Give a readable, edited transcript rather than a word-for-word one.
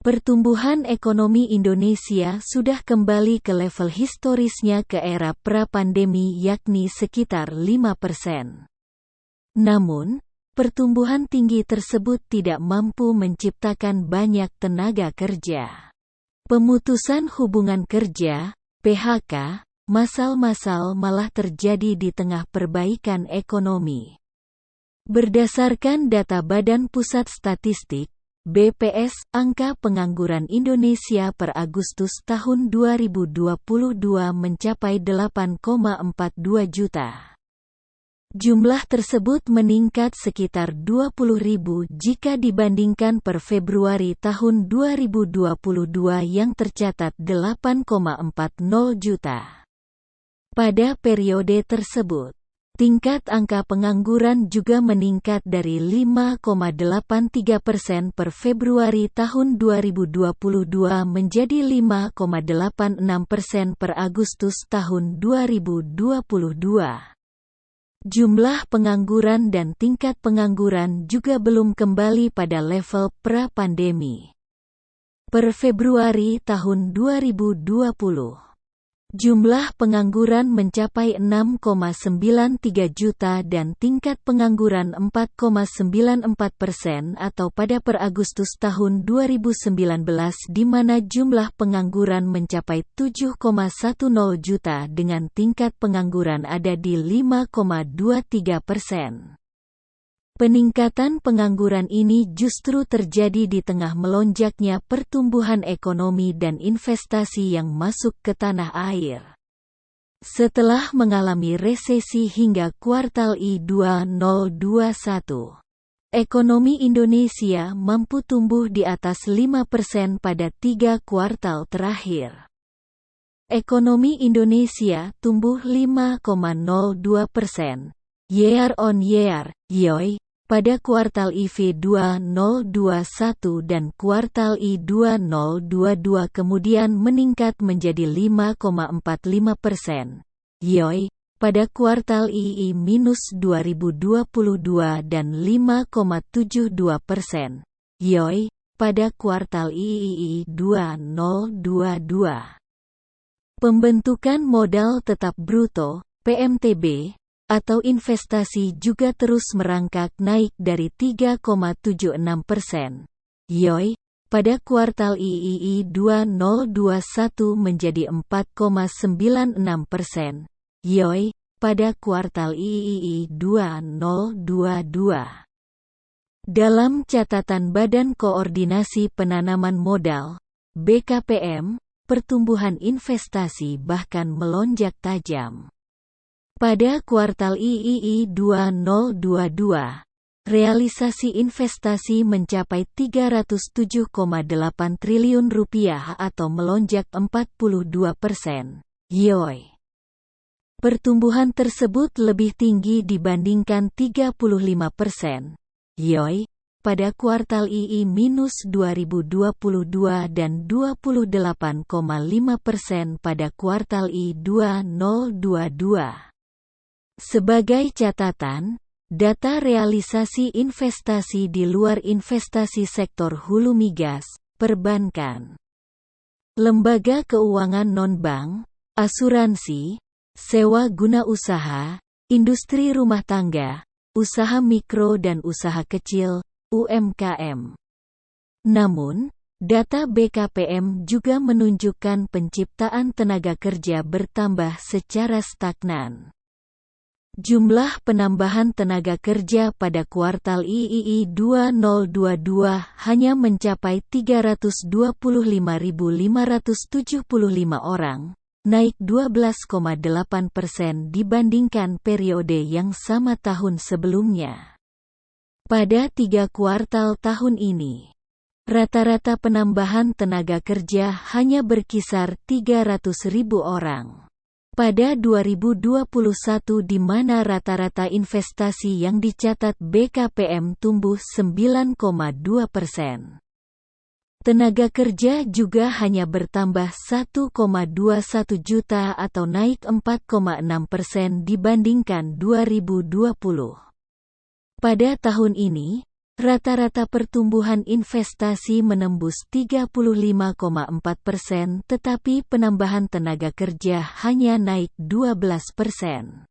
Pertumbuhan ekonomi Indonesia sudah kembali ke level historisnya ke era pra-pandemi yakni sekitar 5%. Namun, pertumbuhan tinggi tersebut tidak mampu menciptakan banyak tenaga kerja. Pemutusan hubungan kerja, PHK, massal-massal malah terjadi di tengah perbaikan ekonomi. Berdasarkan data Badan Pusat Statistik, BPS, angka pengangguran Indonesia per Agustus tahun 2022 mencapai 8,42 juta. Jumlah tersebut meningkat sekitar 20.000 jika dibandingkan per Februari tahun 2022 yang tercatat 8,40 juta. Pada periode tersebut, tingkat angka pengangguran juga meningkat dari 5,83% per Februari tahun 2022 menjadi 5,86% per Agustus tahun 2022. Jumlah pengangguran dan tingkat pengangguran juga belum kembali pada level pra-pandemi. Per Februari tahun 2020, jumlah pengangguran mencapai 6,93 juta dan tingkat pengangguran 4,94% atau pada per Agustus tahun 2019 di mana jumlah pengangguran mencapai 7,10 juta dengan tingkat pengangguran ada di 5,23%. Peningkatan pengangguran ini justru terjadi di tengah melonjaknya pertumbuhan ekonomi dan investasi yang masuk ke tanah air. Setelah mengalami resesi hingga kuartal I 2021, ekonomi Indonesia mampu tumbuh di atas 5% pada 3 kuartal terakhir. Ekonomi Indonesia tumbuh 5,02% year on year, YoY, pada kuartal IV 2021 dan kuartal I 2022 kemudian meningkat menjadi 5,45%, YoY, pada kuartal II-2022 dan 5,72%, YoY, pada kuartal II 2022. Pembentukan modal tetap bruto, PMTB, atau investasi juga terus merangkak naik dari 3,76%, YoY, pada kuartal II 2021 menjadi 4,96%, YoY, pada kuartal II 2022. Dalam catatan Badan Koordinasi Penanaman Modal, BKPM, pertumbuhan investasi bahkan melonjak tajam. Pada kuartal II 2022, realisasi investasi mencapai Rp307,8 triliun atau melonjak 42%, YoY. Pertumbuhan tersebut lebih tinggi dibandingkan 35%, YoY, pada kuartal II-2022 dan 28,5% pada kuartal I 2022. Sebagai catatan, data realisasi investasi di luar investasi sektor hulu migas, perbankan, lembaga keuangan non-bank, asuransi, sewa guna usaha, industri rumah tangga, usaha mikro dan usaha kecil, UMKM. Namun, data BKPM juga menunjukkan penciptaan tenaga kerja bertambah secara stagnan. Jumlah penambahan tenaga kerja pada kuartal II 2022 hanya mencapai 325.575 orang, naik 12,8% dibandingkan periode yang sama tahun sebelumnya. Pada 3 kuartal tahun ini, rata-rata penambahan tenaga kerja hanya berkisar 300.000 orang. Pada 2021 di mana rata-rata investasi yang dicatat BKPM tumbuh 9,2%. Tenaga kerja juga hanya bertambah 1,21 juta atau naik 4,6% dibandingkan 2020. Pada tahun ini, Rata-rata pertumbuhan investasi menembus 35,4%, tetapi penambahan tenaga kerja hanya naik 12%.